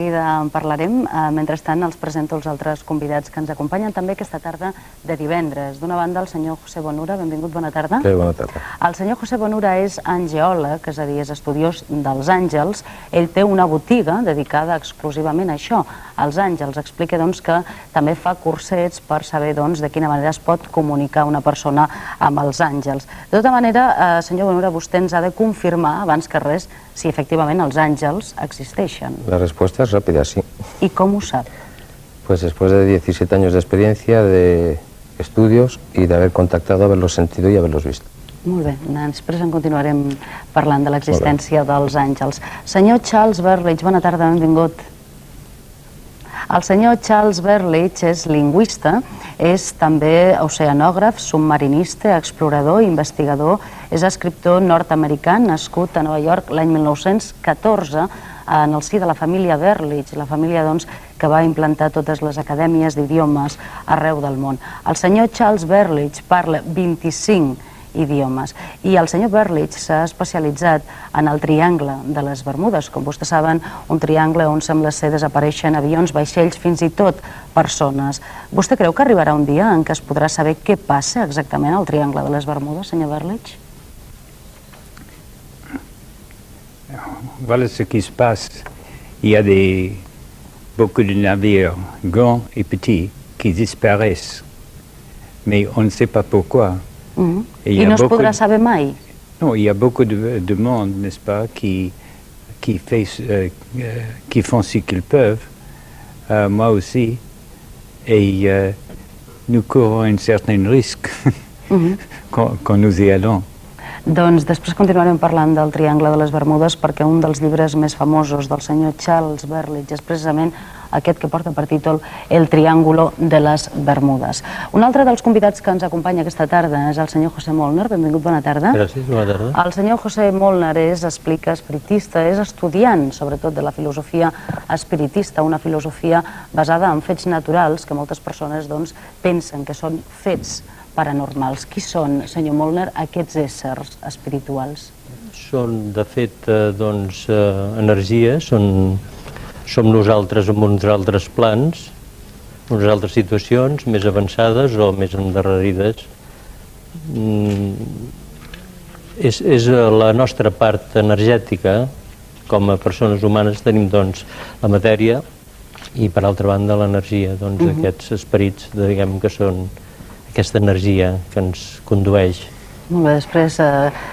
En parlarem. Mentrestant, els presento els altres convidats que ens acompanyen també aquesta tarda de divendres. D'una banda, el senyor José Bonura. Benvingut, bona tarda. Bona tarda. El senyor José Bonura és angeòleg, és a dir, és estudiós dels àngels. Ell té una botiga dedicada exclusivament a això, als àngels. Explica, doncs, que també fa cursets per saber, doncs, de quina manera es pot comunicar una persona amb els àngels. De tota manera, senyor Bonura, vostè ens ha de confirmar, abans que res, si efectivament els àngels existeixen. La respuesta es rápida, sí. ¿Y cómo sabe? Pues después de 17 años de experiencia, de estudios y de haber contactado, haberlos sentido y haberlos visto. Molt bé, després en continuarem parlant de l'existència dels àngels. Senyor Charles Berlitz, bona tarda, benvingut. El senyor Charles Berlitz és lingüista, és també oceanògraf, submarinista, explorador, investigador, és escriptor nord-americà, nascut a Nova York l'any 1914 en el si de la família Berlitz, la família doncs, que va implantar totes les acadèmies d'idiomes arreu del món. El senyor Charles Berlitz parla 25 idiomes i el senyor Berlitz s'ha especialitzat en el triangle de les Bermudes, com vostès saben, un triangle on sembla ser desapareixen avions, vaixells, fins i tot persones. Vostè creu que arribarà un dia en què es podrà saber què passa exactament al triangle de les Bermudes, senyor Berlitz? Voilà ce qui se passe. Il y a beaucoup de navires grands et petits qui disparaissent, mais on ne sait pas pourquoi. I no es podrà saber mai? Non, il y a beaucoup de monde, n'est-ce pas, qui font ce qu'ils peuvent, moi aussi, et nous courons un certain risque quand nous y allons. Doncs després continuarem parlant del Triangle de les Bermudes perquè un dels llibres més famosos del senyor Charles Berlitz és precisament aquest que porta per títol El Triángulo de les Bermudes. Un altre dels convidats que ens acompanya aquesta tarda és el senyor José Molnar. Benvingut, bona tarda. Gràcies, bona tarda. El senyor José Molnar explica, espiritista, és estudiant sobretot de la filosofia espiritista, una filosofia basada en fets naturals que moltes persones doncs, pensen que són fets paranormals. Qui són, senyor Molnar, aquests éssers espirituals? Són, de fet, doncs, energies, som nosaltres en uns altres plans, unes altres situacions més avançades o més endarrerides. És la nostra part energètica, com a persones humanes tenim doncs la matèria i per altra banda l'energia, doncs aquests esperits, diguem que són aquesta energia que ens condueix. Molt bé, després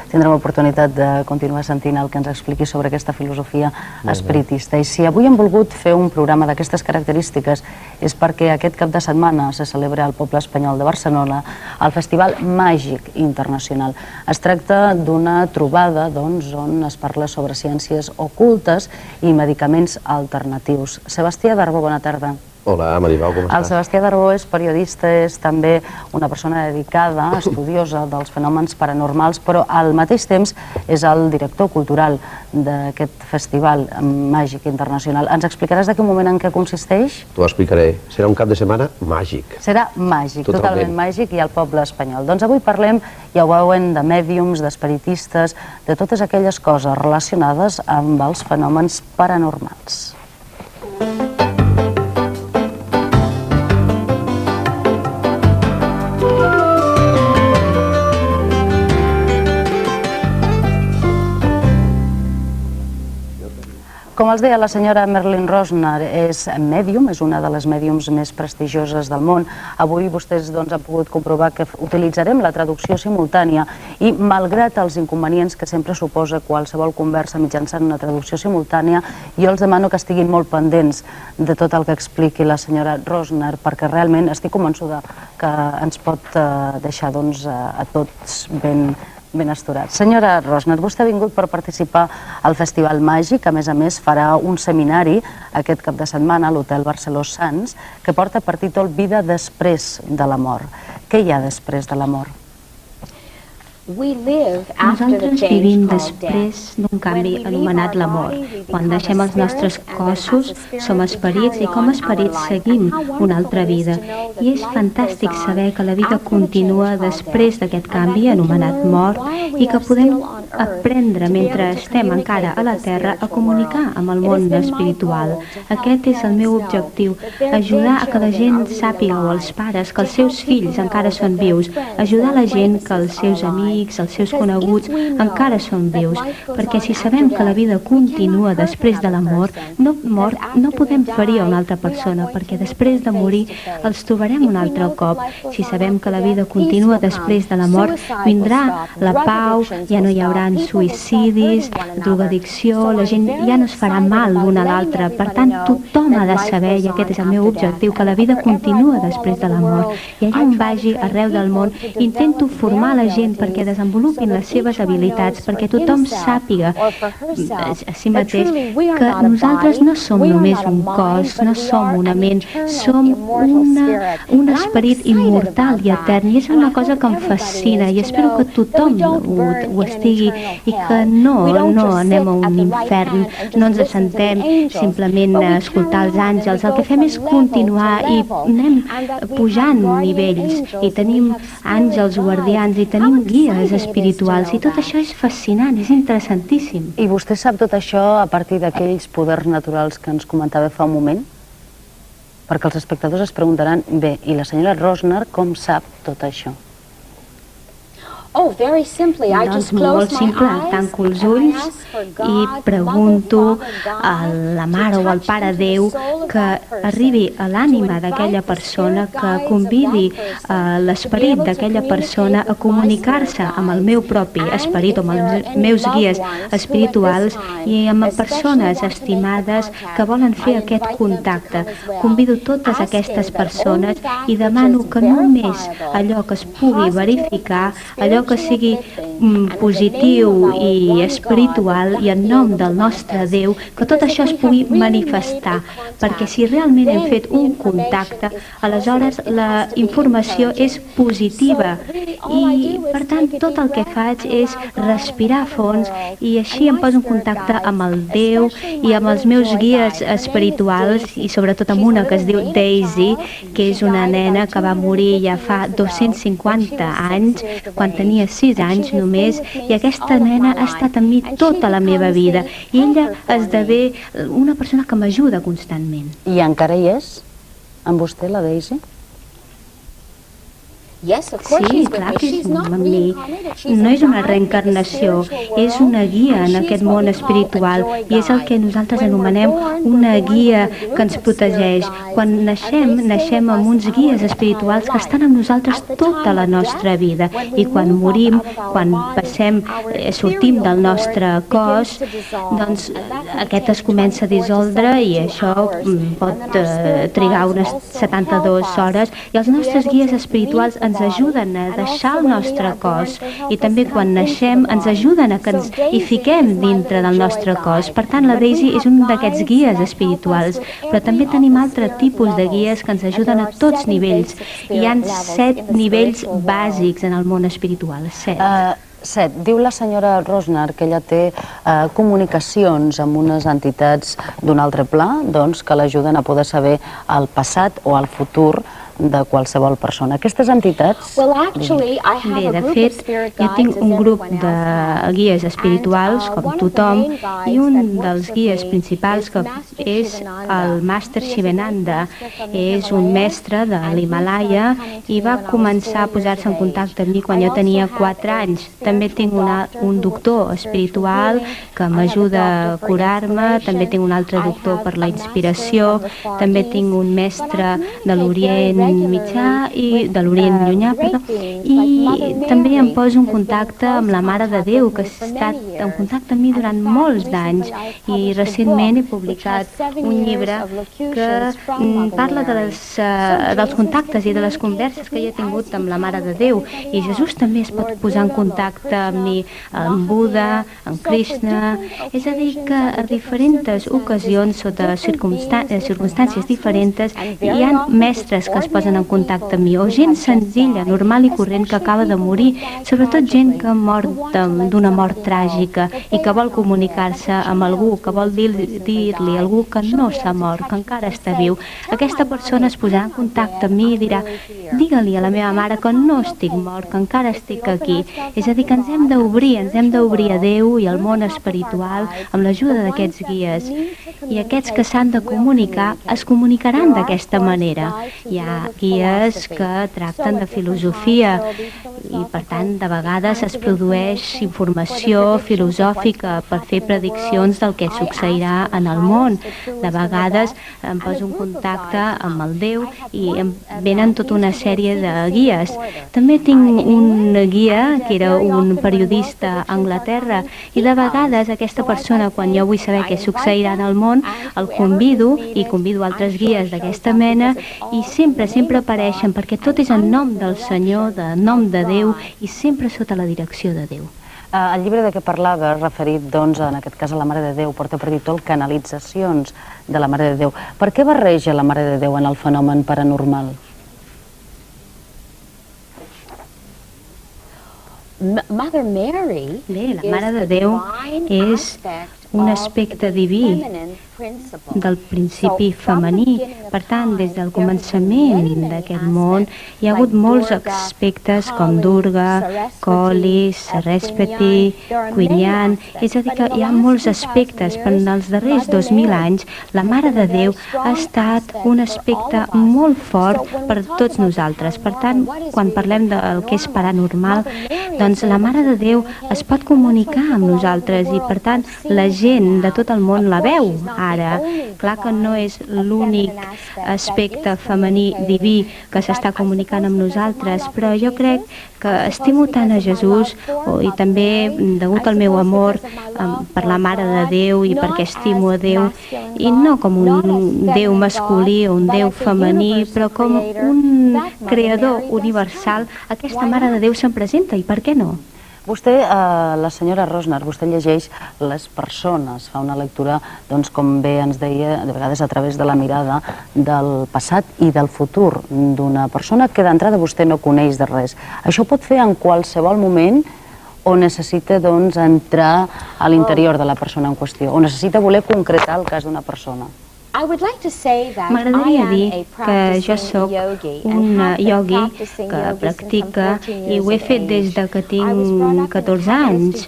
tindrem l'oportunitat de continuar sentint el que ens expliqui sobre aquesta filosofia espiritista. I si avui hem volgut fer un programa d'aquestes característiques és perquè aquest cap de setmana se celebra al poble espanyol de Barcelona el Festival Màgic Internacional. Es tracta d'una trobada doncs, on es parla sobre ciències ocultes i medicaments alternatius. Sebastià Darbó, bona tarda. Hola, Maribau, com estàs? El Sebastià Darbó és periodista, és també una persona dedicada, estudiosa dels fenòmens paranormals, però al mateix temps és el director cultural d'aquest Festival Màgic Internacional. Ens explicaràs de quin moment en què consisteix? T'ho explicaré. Serà un cap de setmana màgic. Serà màgic, totalment màgic, i al poble espanyol. Doncs avui parlem, ja ho veuen, de mèdiums, d'espiritistes, de totes aquelles coses relacionades amb els fenòmens paranormals. Com els deia, la senyora Merlin Rosner és mèdium, és una de les mèdiums més prestigioses del món. Avui vostès han pogut comprovar que utilitzarem la traducció simultània i, malgrat els inconvenients que sempre suposa qualsevol conversa mitjançant una traducció simultània, jo els demano que estiguin molt pendents de tot el que expliqui la senyora Rosner, perquè realment estic convençuda que ens pot deixar a tots ben asturats. Senyora Rosner, vostè ha vingut per participar al Festival Màgic, a més farà un seminari aquest cap de setmana a l'Hotel Barceló Sants que porta per títol Vida després de la mort. Què hi ha després de la mort? Nosaltres vivim després d'un canvi anomenat la mort. Quan deixem els nostres cossos, som esperits i com a esperits seguim una altra vida. I és fantàstic saber que la vida continua després d'aquest canvi anomenat mort i que podem aprendre mentre estem encara a la Terra a comunicar amb el món espiritual. Aquest és el meu objectiu, ajudar a que la gent sàpiga, o els pares, que els seus fills encara són vius, ajudar la gent que els seus amics, els seus coneguts encara són vius, perquè si sabem que la vida continua després de la mort, no podem ferir a una altra persona, perquè després de morir els trobarem un altre cop. Si sabem que la vida continua després de la mort, vindrà la pau, ja no hi haurà suïcidis, drogadicció, la gent ja no es farà mal l'una a l'altra. Per tant, tothom ha de saber, i aquest és el meu objectiu, que la vida continua després de la mort. I allà on vagi, arreu del món, intento formar la gent perquè desenvolupin les seves habilitats, perquè tothom sàpiga a si mateix que nosaltres no som només un cos, no som una ment, som un esperit immortal i etern, i és una cosa que em fascina i espero que tothom ho estigui i que no anem a un infern, no ens assentem simplement a escoltar els àngels. El que fem és continuar i anem pujant nivells i tenim àngels guardians i tenim guies espirituals i tot això és fascinant, és interessantíssim. I vostè sap tot això a partir d'aquells poders naturals que ens comentava fa un moment? Perquè els espectadors es preguntaran, bé, i la senyora Rosner com sap tot això? Doncs molt simple, tanco els ulls i pregunto a la Mare o al Pare Déu que arribi a l'ànima d'aquella persona, que convidi l'esperit d'aquella persona a comunicar-se amb el meu propi esperit o amb els meus guies espirituals i amb persones estimades que volen fer aquest contacte. Convido totes aquestes persones i demano que només allò que es pugui verificar, allò que sigui positiu i espiritual i en nom del nostre Déu, que tot això es pugui manifestar, perquè si realment hem fet un contacte, aleshores la informació és positiva i per tant tot el que faig és respirar a fons i així em poso en contacte amb el Déu i amb els meus guies espirituals i sobretot amb una que es diu Daisy, que és una nena que va morir ja fa 250 anys, quan tenia 6 anys només, i aquesta nena ha estat amb mi tota la meva vida i ella esdevé una persona que m'ajuda constantment. I encara hi és amb vostè, la Daisy? Sí, clar que és amb mi. No és una reencarnació, és una guia en aquest món espiritual i és el que nosaltres anomenem una guia que ens protegeix. Quan naixem amb uns guies espirituals que estan amb nosaltres tota la nostra vida i quan morim, quan sortim del nostre cos, doncs aquest es comença a dissoldre i això pot trigar unes 72 hores i els nostres guies espirituals ens ajuden a deixar el nostre cos i també quan naixem ens ajuden a que ens hi fiquem dintre del nostre cos. Per tant, la Daisy és un d'aquests guies espirituals, però també tenim altre tipus de guies que ens ajuden a tots nivells. Hi ha 7 nivells bàsics en el món espiritual, 7. Diu la senyora Rosner que ella té comunicacions amb unes entitats d'un altre pla, doncs, que l'ajuden a poder saber el passat o el futur de qualsevol persona. Aquestes entitats... Bé, de fet, jo tinc un grup de guies espirituals, com tothom, i un dels guies principals que és el Màster Shivananda. És un mestre de l'Himalaya i va començar a posar-se en contacte amb mi quan jo tenia 4 anys. També tinc un doctor espiritual que m'ajuda a curar-me, també tinc un altre doctor per la inspiració, també tinc un mestre de l'Orient Mitjà i de l'Orient Llunyà, i també em poso en contacte amb la Mare de Déu, que ha estat en contacte amb mi durant molts d'anys i recentment he publicat un llibre que parla dels contactes i de les converses que he tingut amb la Mare de Déu, i Jesús també es pot posar en contacte amb mi, amb Buda, amb Krishna, és a dir que a diferents ocasions, sota circumstàncies diferents, hi ha mestres que es posen en contacte amb mi, o gent senzilla, normal i corrent que acaba de morir, sobretot gent que ha mort d'una mort tràgica i que vol comunicar-se amb algú, que vol dir-li a algú que no s'ha mort, que encara està viu. Aquesta persona es posarà en contacte amb mi i dirà: digue-li a la meva mare que no estic mort, que encara estic aquí. És a dir, que ens hem d'obrir a Déu i al món espiritual amb l'ajuda d'aquests guies. I aquests que s'han de comunicar es comunicaran d'aquesta manera. Hi ha guies que tracten de filosofia i, per tant, de vegades es produeix informació filosòfica per fer prediccions del que succeirà en el món. De vegades em poso en contacte amb el Déu i em venen tota una sèrie de guies. També tinc un guia que era un periodista a Anglaterra i de vegades aquesta persona, quan jo vull saber què succeirà en el món, el convido i convido altres guies d'aquesta mena i sempre apareixen, perquè tot és en nom del Senyor, en nom de Déu i sempre sota la direcció de Déu. El llibre de què parlava, referit, doncs, en aquest cas a la Mare de Déu, porta per títol Canalitzacions de la Mare de Déu. Per què barreja la Mare de Déu en el fenomen paranormal? Bé, la Mare de Déu és un aspecte diví del principi femení. Per tant, des del començament d'aquest món hi ha hagut molts aspectes com Durga, Kali, Sarasvati, Quinyan. És a dir, que hi ha molts aspectes, però en els darrers 2000 anys la Mare de Déu ha estat un aspecte molt fort per tots nosaltres. Per tant, quan parlem del que és paranormal, doncs la Mare de Déu es pot comunicar amb nosaltres i, per tant, la gent de tot el món la veu ara. Clar que no és l'únic aspecte femení diví que s'està comunicant amb nosaltres, però jo crec que estimo tant a Jesús i també degut al meu amor per la Mare de Déu i perquè estimo a Déu, i no com un Déu masculí o un Déu femení, però com un creador universal. Aquesta Mare de Déu se'n presenta, i per què no? Vostè, la senyora Rosner, vostè llegeix les persones, fa una lectura, doncs, com bé ens deia, de vegades a través de la mirada del passat i del futur d'una persona que d'entrada vostè no coneix de res. Això ho pot fer en qualsevol moment o necessita, doncs, entrar a l'interior de la persona en qüestió, o necessita voler concretar el cas d'una persona? M'agradaria dir que jo sóc un iogui que practica i ho he fet des que tinc 14 anys.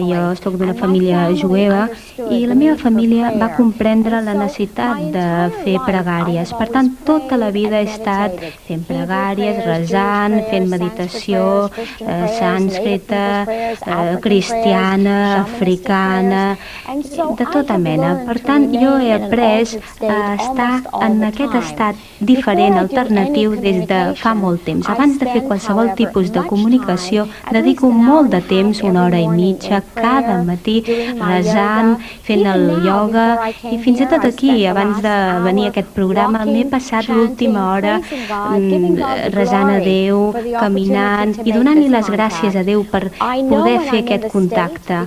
Jo soc d'una família jueva i la meva família va comprendre la necessitat de fer pregàries. Per tant, tota la vida he estat fent pregàries, resant, fent meditació sànscrita, cristiana, africana, de tota mena. Per tant, jo he après a estar en aquest estat diferent, alternatiu, des de fa molt temps. Abans de fer qualsevol tipus de comunicació, dedico molt de temps, 1 hora i mitja, cada matí, resant, fent el ioga, i fins i tot aquí, abans de venir a aquest programa, m'he passat l'última hora resant a Déu, caminant i donant-li les gràcies a Déu per poder fer aquest contacte.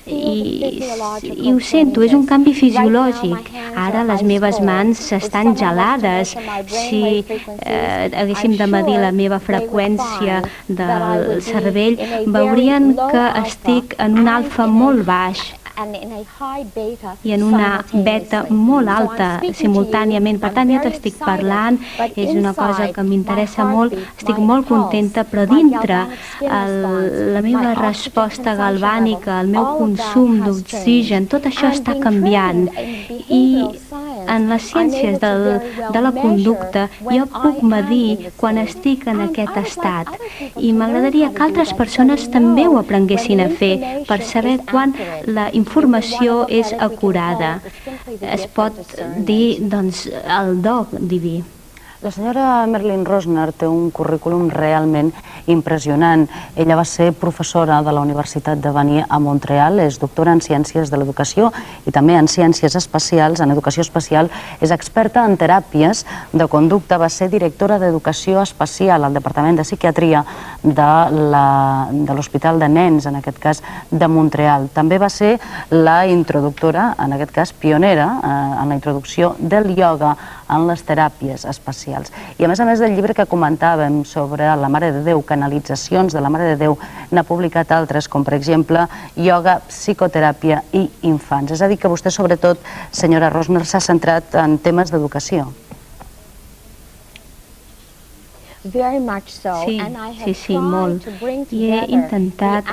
I ho sento, és un canvi fisiològic. Ara les meves mans estan gelades. Si haguéssim de medir la meva freqüència del cervell, veurien que estic en un alfa molt baix i en una beta molt alta simultàniament. Per tant, jo t'estic parlant, és una cosa que m'interessa molt, estic molt contenta, però dintre la meva resposta galvànica, el meu consum d'oxigen, tot això està canviant. I en les ciències de la conducta jo puc medir quan estic en aquest estat, i m'agradaria que altres persones també ho aprenguessin a fer per saber quan la informació és acurada. Es pot dir, doncs, el do diví. La senyora Merlin Rosner té un currículum realment impressionant. Ella va ser professora de la Universitat de Vanier a Montreal, és doctora en Ciències de l'Educació i també en Ciències Espacials, en Educació Espacial, és experta en teràpies de conducta, va ser directora d'Educació Espacial al Departament de Psiquiatria de l'Hospital de Nens, en aquest cas de Montreal. També va ser la introductora, en aquest cas pionera, en la introducció del ioga en les teràpies espacials. I a més del llibre que comentàvem sobre la Mare de Déu, canalitzacions de la Mare de Déu, n'ha publicat altres, com per exemple ioga, psicoteràpia i infants. És a dir, que vostè sobretot, senyora Rosner, s'ha centrat en temes d'educació. Sí, molt. I he intentat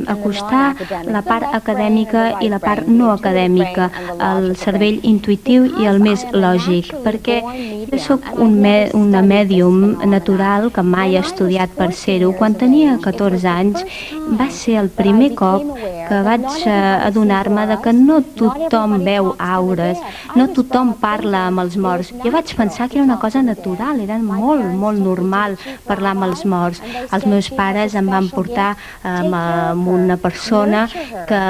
acostar la part acadèmica i la part no acadèmica, el cervell intuïtiu i el més lògic, perquè jo soc una mèdium natural que mai he estudiat per ser-ho. Quan tenia 14 anys va ser el primer cop que vaig adonar-me que no tothom veu aures, no tothom parla amb els morts. Jo vaig pensar que era una cosa natural, era molt normal parlar amb els morts. Els meus pares em van portar amb una persona que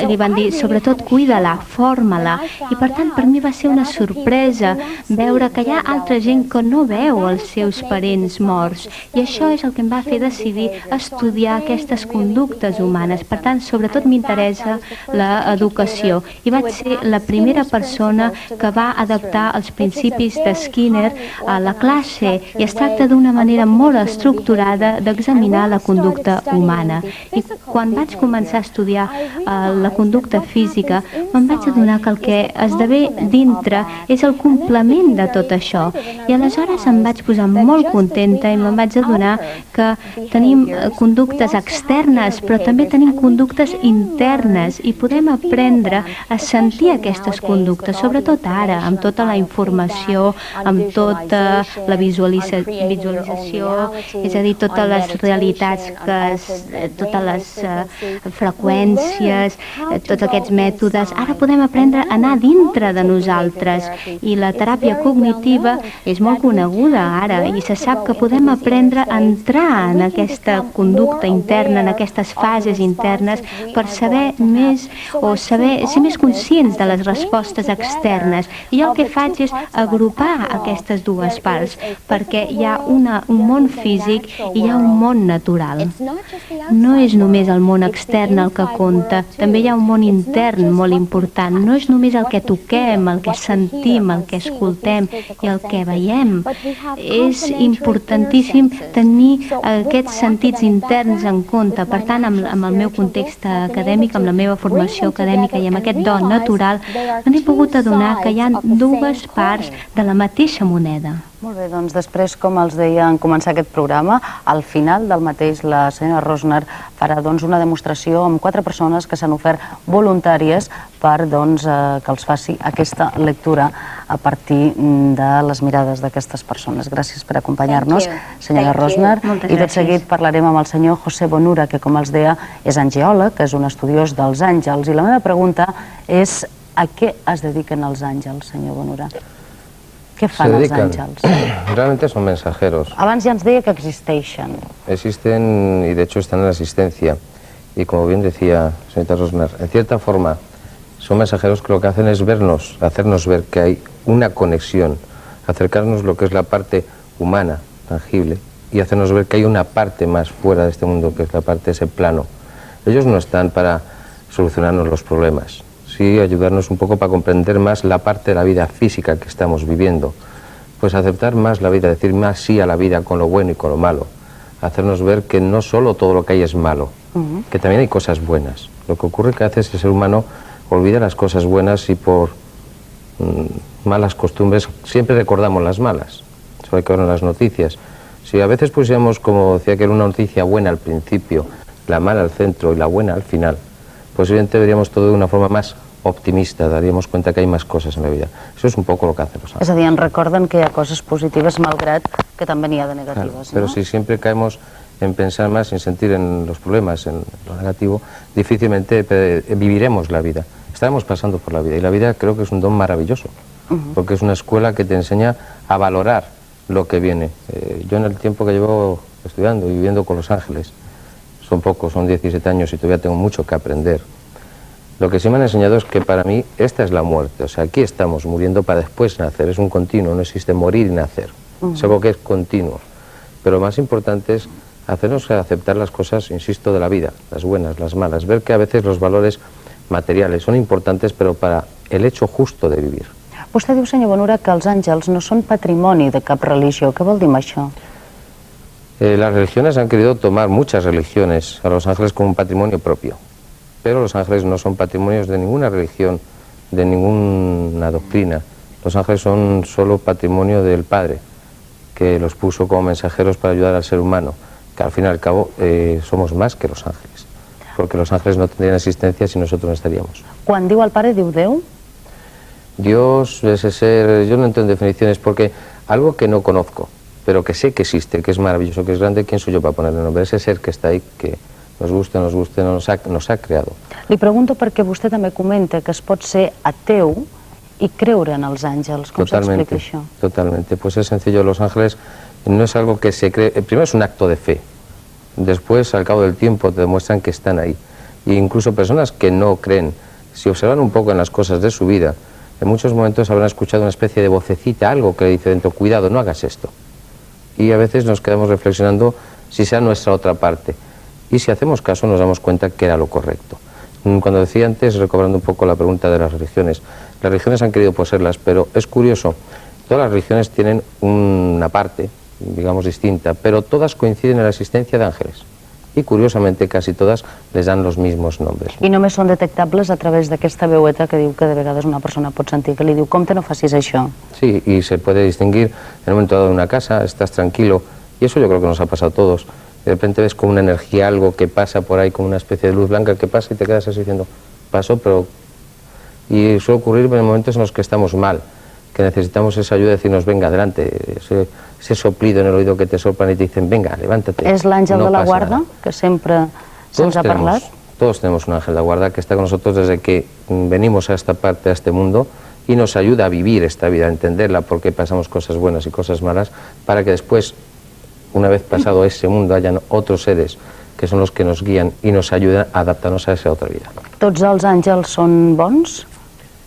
li van dir, sobretot cuida-la, forma-la, i per tant per mi va ser una sorpresa veure que hi ha altra gent que no veu els seus parents morts, i això és el que em va fer decidir estudiar aquestes conductes humanes. Per tant, sobretot m'interessa l'educació, i vaig ser la primera persona que va adaptar els principis de Skinner a la classe, i es tracta d'una manera molt estructurada d'examinar la conducta humana. I quan vaig començar a estudiar la conducta física, me'n vaig adonar que el que esdevé dintre és el complement de tot això. I aleshores em vaig posar molt contenta i me'n vaig adonar que tenim conductes externes, però també tenim conductes internes, i podem aprendre a sentir aquestes conductes, sobretot ara, amb tota la informació, amb tota la visualització, és a dir, totes les realitats, totes les freqüències, tots aquests mètodes. Ara podem aprendre a anar dintre de nosaltres, i la teràpia cognitiva és molt coneguda ara, i se sap que podem aprendre a entrar en aquesta conducta interna, en aquestes fases internes, per saber més o ser més conscients de les respostes externes. I el que faig és agrupar aquestes dues parts, perquè hi ha un món físic i hi ha un món natural. No és només el món extern el que compta, també hi ha un món intern molt important. No és només el que toquem, el que sentim, el que escoltem i el que veiem. És importantíssim tenir aquests sentits interns en compte. Per tant, amb el meu context acadèmic, amb la meva formació acadèmica i amb aquest do natural, m'he pogut adonar que hi ha dues parts de la mateixa moneda. Molt bé, doncs després, com els deia en començar aquest programa, al final del mateix la senyora Rosner farà una demostració amb 4 persones que s'han ofert voluntàries per que els faci aquesta lectura a partir de les mirades d'aquestes persones. Gràcies per acompanyar-nos, senyora Rosner. I tot seguit parlarem amb el senyor José Bonura, que, com els deia, és angeòleg, és un estudiós dels àngels. I la meva pregunta és: a què es dediquen els àngels, senyor Bonura? ¿Qué fan els àngels? Realmente son mensajeros. Abans ja ens deia que existeixen. Existen y de hecho están en la existencia. Y como bien decía señorita Rosner, en cierta forma son mensajeros que lo que hacen es vernos, hacernos ver que hay una conexión, acercarnos lo que es la parte humana, tangible, y hacernos ver que hay una parte más fuera de este mundo, que es la parte de ese plano. Ellos no están para solucionarnos los problemas, sí ayudarnos un poco para comprender más la parte de la vida física que estamos viviendo, pues aceptar más la vida, decir más sí a la vida con lo bueno y con lo malo, hacernos ver que no solo todo lo que hay es malo, que también hay cosas buenas. Lo que ocurre que a veces el ser humano olvida las cosas buenas y por malas costumbres siempre recordamos las malas, sobre todo en las noticias. Si a veces pusiéramos, como decía, que era una noticia buena al principio, la mala al centro y la buena al final, posiblemente veríamos todo de una forma más optimista, daríamos cuenta que hay más cosas en la vida. Eso es un poco lo que hacen los ángeles. És a dir, ens recorden que hi ha coses positives, malgrat que també n'hi ha de negatives, claro, pero si siempre caemos en pensar más, en sentir en los problemas, en lo negativo, difícilmente viviremos la vida. Estaremos pasando por la vida, y la vida creo que es un don maravilloso, porque es una escuela que te enseña a valorar lo que viene. Yo en el tiempo que llevo estudiando y viviendo con los ángeles. Son pocos, son 17 años y todavía tengo mucho que aprender. Lo que sí me han enseñado es que para mí esta es la muerte, o sea, aquí estamos muriendo para después nacer, es un continuo, no existe morir y nacer, es algo que es continuo. Pero lo más importante es hacernos aceptar las cosas, insisto, de la vida, las buenas, las malas, ver que a veces los valores materiales son importantes, pero para el hecho justo de vivir. Vostè diu, senyor Bonura, que els àngels no són patrimoni de cap religió. Què vol dir amb això? Las religiones han querido tomar, muchas religiones, a los ángeles como un patrimonio propio. Pero los ángeles no son patrimonios de ninguna religión, de ninguna doctrina. Los ángeles son solo patrimonio del Padre, que los puso como mensajeros para ayudar al ser humano, que al fin y al cabo somos más que los ángeles, porque los ángeles no tendrían existencia si nosotros no estaríamos. Quan diu el Pare, diu Déu? Dios, ese ser, yo no entro en definiciones porque algo que no conozco, pero que sé que existe, que es maravilloso, que es grande, ¿quién soy yo para ponerle nombre? Ese ser que está ahí, que nos guste, nos ha creado. Li pregunto perquè vostè també comenta que es pot ser ateu y creure en els àngels. Com s'explica això? Totalmente. Pues es sencillo, los ángeles no es algo que se cree, primero es un acto de fe, después al cabo del tiempo te demuestran que están ahí. E incluso personas que no creen, si observan un poco en las cosas de su vida, en muchos momentos habrán escuchado una especie de vocecita, algo que le dice dentro, cuidado, no hagas esto. Y a veces nos quedamos reflexionando si sea nuestra otra parte. Y si hacemos caso nos damos cuenta que era lo correcto. Cuando decía antes, recobrando un poco la pregunta de las religiones han querido poseerlas, pero es curioso, todas las religiones tienen una parte, digamos, distinta, pero todas coinciden en la existencia de ángeles. Y curiosamente casi todas les dan los mismos nombres. I només són detectables a través d'aquesta veueta que diu que de vegades una persona pot sentir, que li diu, compte, no facis això. Sí, y se puede distinguir en un momento dado de una casa, estás tranquilo, y eso yo creo que nos ha pasado a todos. De repente ves como una energía, algo que pasa por ahí, como una especie de luz blanca que pasa y te quedas así diciendo, pasó, pero... Y suele ocurrir en momentos en los que estamos mal, que necesitamos esa ayuda de decirnos, venga, adelante, ese soplido en el oído que te soplan y te dicen, venga, levántate. És l'àngel de la guarda, que sempre se'ns ha parlat? Todos tenemos un ángel de la guarda que está con nosotros desde que venimos a esta parte, a este mundo, y nos ayuda a vivir esta vida, a entenderla, porque pasamos cosas buenas y cosas malas, para que después, una vez pasado ese mundo, hayan otros seres que son los que nos guían y nos ayudan a adaptarnos a esa otra vida. Tots els àngels són bons?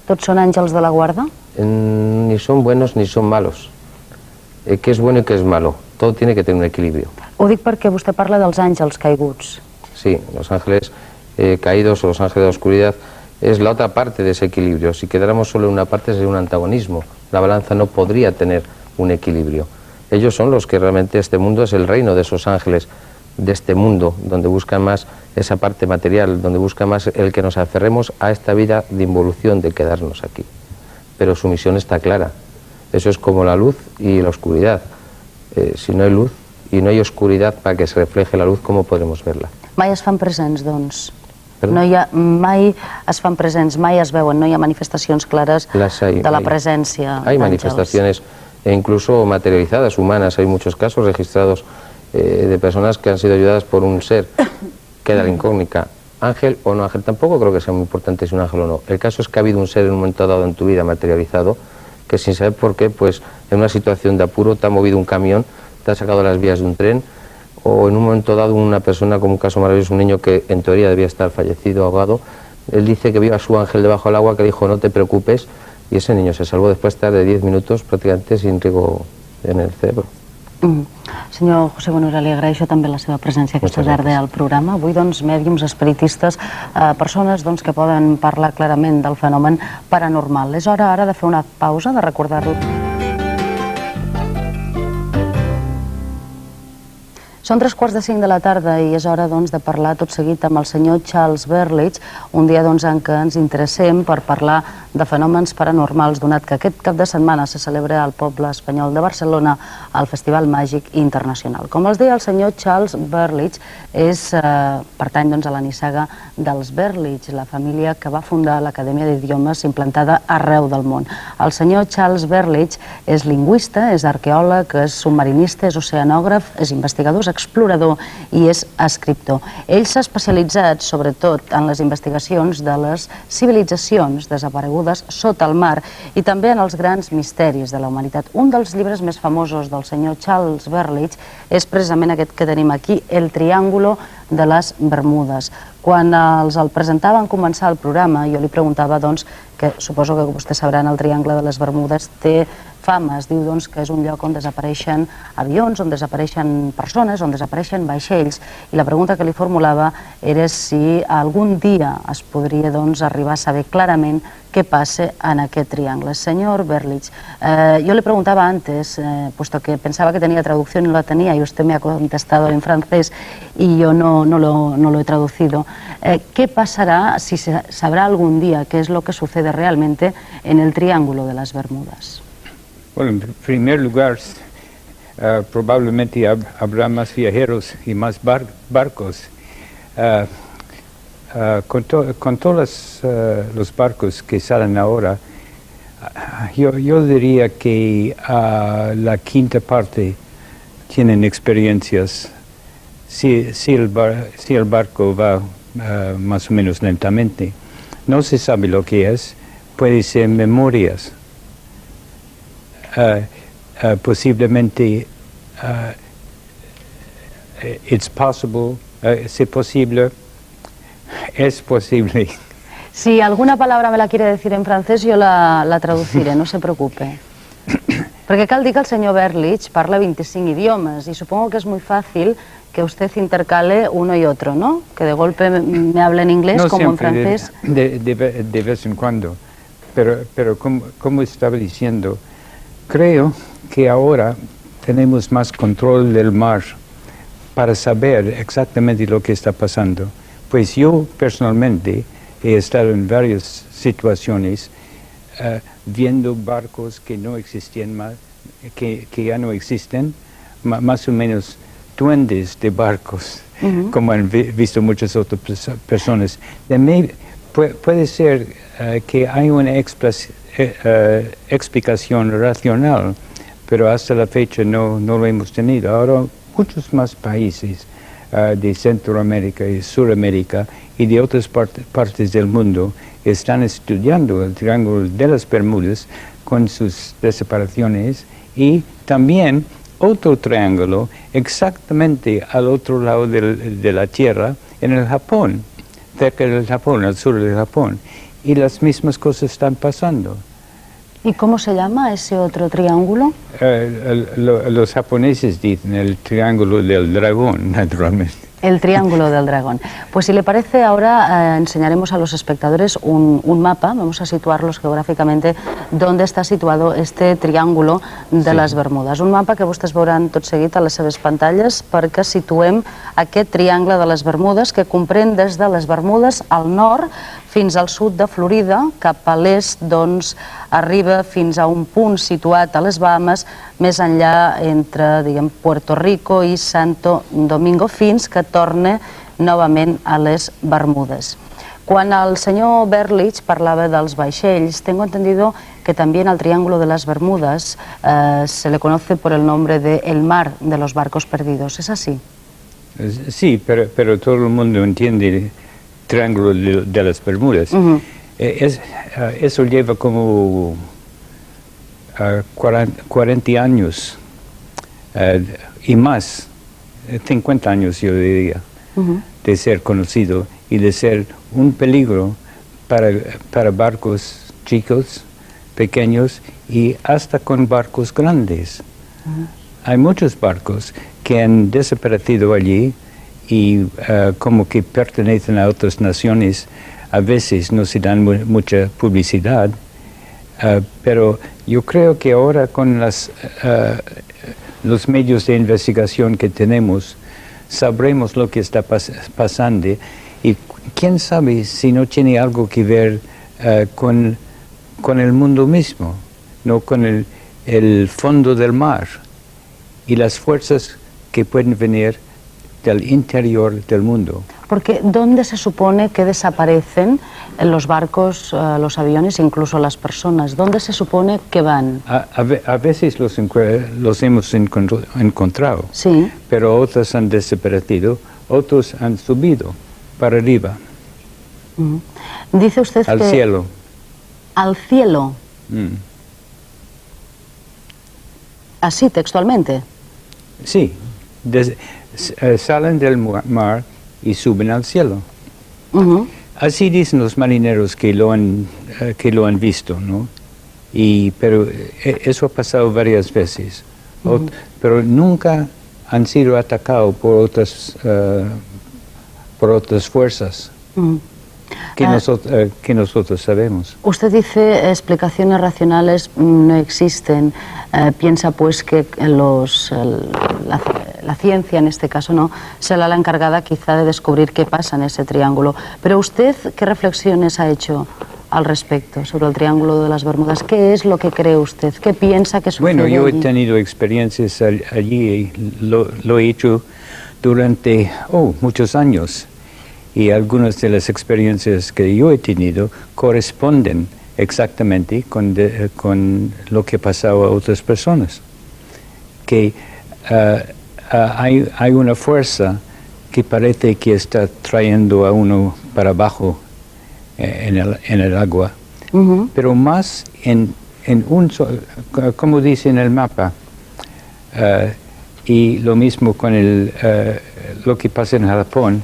Tots són àngels de la guarda? Ni son buenos ni son malos. ¿Qué es bueno y qué es malo? Todo tiene que tener un equilibrio. Ho dic perquè vostè parla dels àngels caiguts. Sí, los ángeles caídos o los ángeles de la oscuridad es la otra parte de ese equilibrio. Si quedáramos solo en una parte sería un antagonismo. La balanza no podría tener un equilibrio. Ellos son los que realmente este mundo es el reino de esos ángeles de este mundo, donde buscan más esa parte material, donde buscan más el que nos aferremos a esta vida de involución, de quedarnos aquí. Pero su misión está clara. Eso es como la luz y la oscuridad. Si no hay luz y no hay oscuridad para que se refleje la luz, ¿cómo podremos verla? Mai es fan presents, doncs. Perdó? Mai es fan presents, mai es veuen, no hi ha manifestacions clares de la presència d'àngels. Hay manifestaciones, incluso materializadas, humanas. Hay muchos casos registrados de personas que han sido ayudadas por un ser. Queda la incógnita, ángel o no ángel. Tampoco creo que sea muy importante si un ángel o no. El caso es que ha habido un ser en un momento dado en tu vida materializado que sin saber por qué, pues en una situación de apuro te ha movido un camión, te ha sacado las vías de un tren, o en un momento dado una persona, como un caso maravilloso, un niño que en teoría debía estar fallecido, ahogado, él dice que vio a su ángel debajo del agua que dijo no te preocupes, y ese niño se salvó después de estar de 10 minutos prácticamente sin riego en el cerebro. Senyor José Bonura, li agraeixo també la seva presència aquesta tarda al programa. Avui, doncs, mèdiums, espiritistes, persones que poden parlar clarament del fenomen paranormal. És hora ara de fer una pausa, de recordar-lo. Són 3:45 de la tarda i és hora de parlar tot seguit amb el senyor Charles Berlitz, un dia en què ens interessem per parlar de fenòmens paranormals, donat que aquest cap de setmana se celebra al poble espanyol de Barcelona el Festival Màgic Internacional. Com els deia, el senyor Charles Berlitz pertany a la nissaga dels Berlitz, la família que va fundar l'Acadèmia d'Idiomes implantada arreu del món. El senyor Charles Berlitz és lingüista, és arqueòleg, és submarinista, és oceanògraf, és investigador, és explorador i és escriptor. Ell s'ha especialitzat sobretot en les investigacions de les civilitzacions desaparegudes Bermudes sota el mar i també en els grans misteris de la humanitat. Un dels llibres més famosos del senyor Charles Berlitz és precisament aquest que tenim aquí, El Triángulo de les Bermudes. Quan els el presentaven començar el programa, jo li preguntava, doncs, que suposo que vostè sabrà, el Triangle de les Bermudes té fama, es diu doncs, que és un lloc on desapareixen avions, on desapareixen persones, on desapareixen vaixells, i la pregunta que li formulava era si algun dia es podria doncs, arribar a saber clarament qué pase en aquest triangle. Señor Berlitz, yo le preguntaba antes, puesto que pensaba que tenía traducción y no la tenía, y usted me ha contestado en francés y yo no lo he traducido, ¿qué pasará si se sabrá algún día qué es lo que sucede realmente en el Triángulo de las Bermudas? Bueno, en primer lugar, probablemente habrá más viajeros y más barcos. Con todos los barcos que salen ahora, yo diría que la quinta parte tienen experiencias. Si el barco va más o menos lentamente, no se sabe lo que es, puede ser memorias. Posiblemente it's possible, es posible. Si alguna palabra me la quiere decir en francés, yo la traduciré, no se preocupe. Perquè cal dir que el senyor Berlitz parla 25 idiomas y supongo que es muy fácil que usted intercale uno y otro, ¿no? Que de golpe me hable en inglés no como en siempre, francés. De vez en cuando. Pero como estaba diciendo, creo que ahora tenemos más control del mar para saber exactamente lo que está pasando. Pues yo personalmente he estado en varias situaciones viendo barcos que no existían más, que ya no existen, más o menos duendes de barcos, como han visto muchas otras personas. Puede ser que hay una explicación racional, pero hasta la fecha no lo hemos tenido. Ahora muchos más países de Centroamérica y Suramérica y de otras partes del mundo están estudiando el Triángulo de las Bermudas con sus separaciones y también otro triángulo exactamente al otro lado de la Tierra, en el Japón, cerca del Japón, al sur del Japón, y las mismas cosas están pasando. ¿Y cómo se llama ese otro triángulo? Los japoneses dicen el Triángulo del Dragón, naturalmente. El Triángulo del Dragón. Pues si le parece, ahora enseñaremos a los espectadores un mapa, vamos a situarlos geográficamente, dónde està situado este Triángulo de les Bermudes. Un mapa que vostès veuran tot seguit a les seves pantalles perquè situem aquest Triangle de les Bermudes que comprèn des de les Bermudes al nord fins al sud de Florida, cap a l'est doncs arriba fins a un punt situat a les Bahames, més enllà entre, diguem, Puerto Rico i Santo Domingo, fins que torna novament a les Bermudes. Quan el senyor Berlitz parlava dels vaixells, tengo entendido que también al Triángulo de las Bermudas se le conoce por el nombre de el mar de los barcos perdidos, ¿es así? Sí, pero todo el mundo entiende Triángulo de las Bermudas. Eso lleva como 40 años y más, 50 años yo diría, de ser conocido y de ser un peligro para barcos chicos, pequeños y hasta con barcos grandes. Hay muchos barcos que han desaparecido allí y como que pertenecen a otras naciones, a veces no se dan mucha publicidad, pero yo creo que ahora con los medios de investigación que tenemos, sabremos lo que está pasando y quién sabe si no tiene algo que ver con el mundo mismo, no con el fondo del mar y las fuerzas que pueden venir del interior del mundo. Porque ¿dónde se supone que desaparecen los barcos, los aviones, incluso las personas? ¿Dónde se supone que van? A veces los hemos encontrado, Sí. pero otros han desaparecido, otros han subido para arriba, Dice usted al que... cielo. al cielo. Así, textualmente. Sí, salen del mar y suben al cielo. Así dicen los marineros que lo han visto, ¿no? Pero eso ha pasado varias veces. Pero nunca han sido atacados por otras fuerzas que nosotros sabemos. Usted dice explicaciones racionales no existen. Piensa pues que la ciencia, en este caso, no será la encargada quizá de descubrir qué pasa en ese triángulo. Pero usted, ¿qué reflexiones ha hecho al respecto sobre el Triángulo de las Bermudas? ¿Qué es lo que cree usted? ¿Qué piensa que sucede Bueno, yo allí? he tenido experiencias allí, lo he hecho durante muchos años, y algunas de las experiencias que yo he tenido corresponden exactamente con lo que pasaba a otras personas. Que hay una fuerza que parece que está trayendo a uno para abajo en el agua, pero más en como dice en el mapa, y lo mismo con lo que pasa en Japón,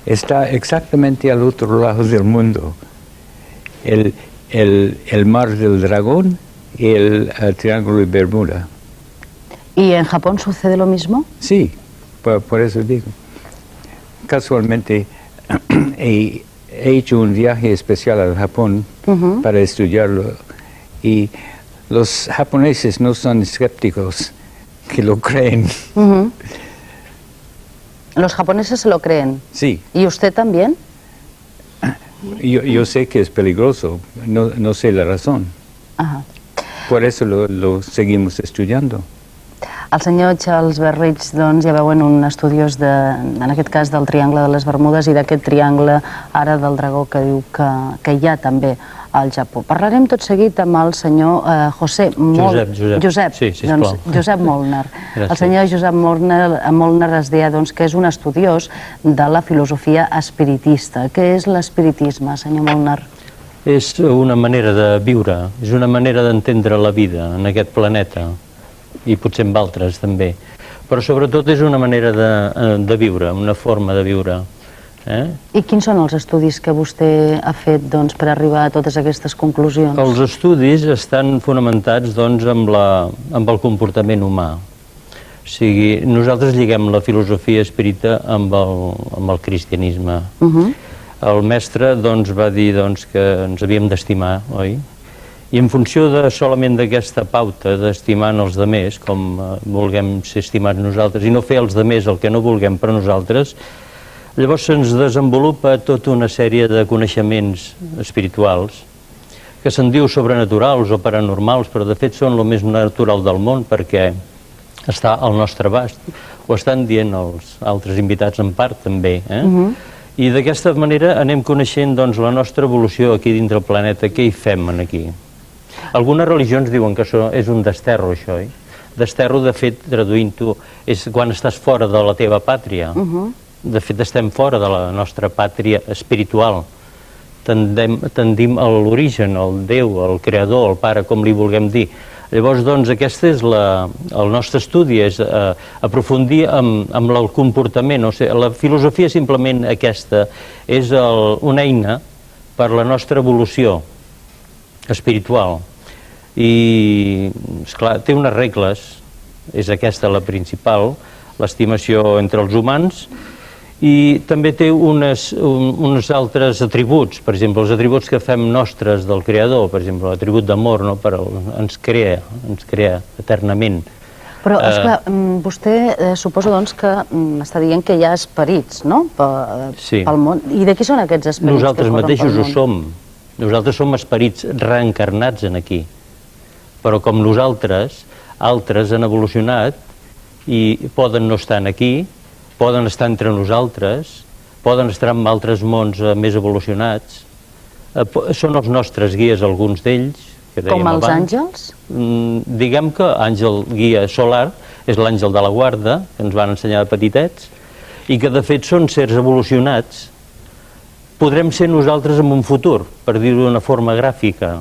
está exactamente al otro lado del mundo. El mar del dragón y el Triángulo de Bermuda. ¿Y en Japón sucede lo mismo? Sí, por eso digo. Casualmente he hecho un viaje especial al Japón para estudiarlo, y los japoneses no son escépticos, que lo creen. Los japoneses se lo creen. Sí. ¿Y usted también? Yo sé que es peligroso, no sé la razón. Ajá. Por eso lo seguimos estudiando. El senyor Charles Berridge, doncs, ja veuen, un estudiós, en aquest cas, del Triangle de les Bermudes i d'aquest triangle ara del dragó que diu que hi ha també al Japó. Parlarem tot seguit amb el senyor Josep Molnar. El senyor Josep Molnar es deia que és un estudiós de la filosofia espiritista. Què és l'espiritisme, senyor Molnar? És una manera de viure, és una manera d'entendre la vida en aquest planeta, i potser amb altres també, però sobretot és una manera de viure, una forma de viure. I quins són els estudis que vostè ha fet per arribar a totes aquestes conclusions? Els estudis estan fonamentats amb el comportament humà. O sigui, nosaltres lliguem la filosofia espírita amb el cristianisme. El mestre va dir que ens havíem d'estimar, oi? I en funció solament d'aquesta pauta d'estimant els demés, com vulguem ser estimats nosaltres, i no fer als demés el que no vulguem per nosaltres, llavors se'ns desenvolupa tota una sèrie de coneixements espirituals que se'n diu sobrenaturals o paranormals, però de fet són el més natural del món perquè està al nostre abast. Ho estan dient els altres invitats en part també. I d'aquesta manera anem coneixent la nostra evolució aquí dintre el planeta, què hi fem aquí. Algunes religions diuen que això és un desterro, això, oi? Desterro, de fet, traduint-ho, és quan estàs fora de la teva pàtria. De fet, estem fora de la nostra pàtria espiritual. Tendim a l'origen, al Déu, al Creador, al Pare, com li vulguem dir. Llavors, aquest és el nostre estudi, és aprofundir amb el comportament. La filosofia simplement aquesta és una eina per la nostra evolució espiritual. I, esclar, té unes regles, és aquesta la principal, l'estimació entre els humans, i també té uns altres atributs, per exemple, els atributs que fem nostres del Creador, per exemple, l'atribut d'amor, ens crea eternament. Però, esclar, vostè suposo que m'està dient que hi ha esperits, no?, pel món. I de qui són aquests esperits? Nosaltres mateixos ho som. Nosaltres som esperits reencarnats aquí. Però com nosaltres, altres han evolucionat i poden no estar aquí, poden estar entre nosaltres, poden estar en altres mons més evolucionats. Són els nostres guies, alguns d'ells, que dèiem abans. Com els àngels? Diguem que àngel guia solar és l'àngel de la guarda, que ens van ensenyar de petitets, i que de fet són sers evolucionats podrem ser nosaltres en un futur, per dir-ho d'una forma gràfica.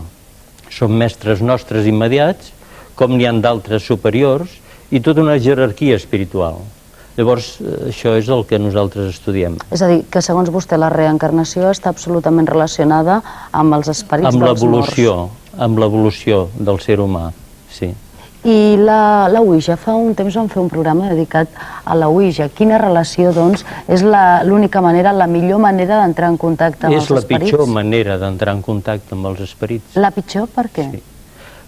Som mestres nostres immediats, com n'hi ha d'altres superiors, i tota una jerarquia espiritual. Llavors, això és el que nosaltres estudiem. És a dir, que segons vostè la reencarnació està absolutament relacionada amb els esperits dels morts. Amb l'evolució del ser humà, sí. I la Ouija, fa un temps vam fer un programa dedicat a la Ouija. Quina relació, doncs, és l'única manera, la millor manera d'entrar en contacte amb els esperits? És la pitjor manera d'entrar en contacte amb els esperits. La pitjor, per què? Sí.